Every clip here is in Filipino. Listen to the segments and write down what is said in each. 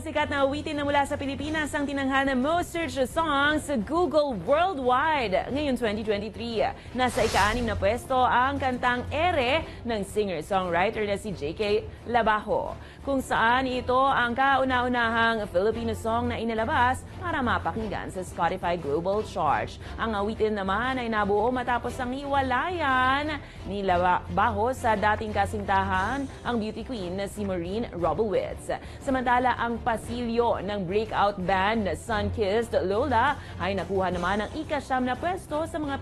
sikat na awitin na mula sa Pilipinas ang tinanghana most searched songs sa Google Worldwide. Ngayon 2023, nasa ika-6 na pwesto ang kantang Ere ng singer-songwriter na si J.K. Labajo, kung saan ito ang kauna-unahang Filipino song na inilabas para mapakinggan sa Spotify Global Chart. Ang awitin naman ay nabuo matapos ang hiwalayan ni Labajo sa dating kasintahan, ang beauty queen na si Maureen Robowitz. Samantala, ang pasilyo ng breakout band na Sun-Kissed Lola ay nakuha naman ang ika-9 na pwesto sa mga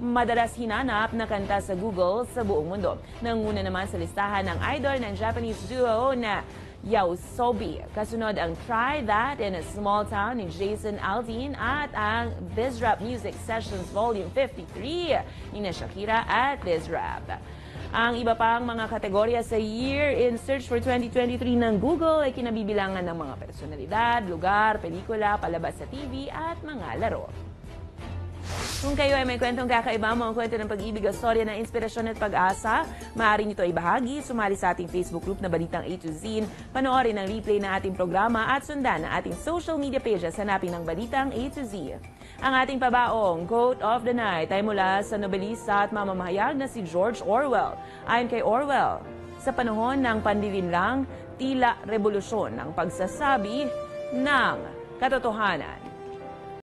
madalas hinanap na kanta sa Google sa buong mundo. Nanguna naman sa listahan ng idol ng Japanese duo na YOASOBI. Kasunod ang Try That in a Small Town ni Jason Aldean at ang This Rap Music Sessions Volume 53 ni Shakira at This Rap. Ang iba pang mga kategorya sa Year in Search for 2023 ng Google ay kinabibilangan ng mga personalidad, lugar, pelikula, palabas sa TV at mga laro. Kung kayo ay may kwentong kakaiba, mga kwento ng pag-ibig o storya ng inspirasyon at pag-asa, maaari nito ibahagi, sumali sa ating Facebook group na Balitang A to Z, panoorin ang replay ng ating programa at sundan ang ating social media pages hanapin ng Balitang A to Z. Ang ating pabaong quote of the night ay mula sa nobelista at mamamahayag na si George Orwell. Ayon kay Orwell, sa panahon ng panlilinlang, tila revolusyon ang pagsasabi ng katotohanan.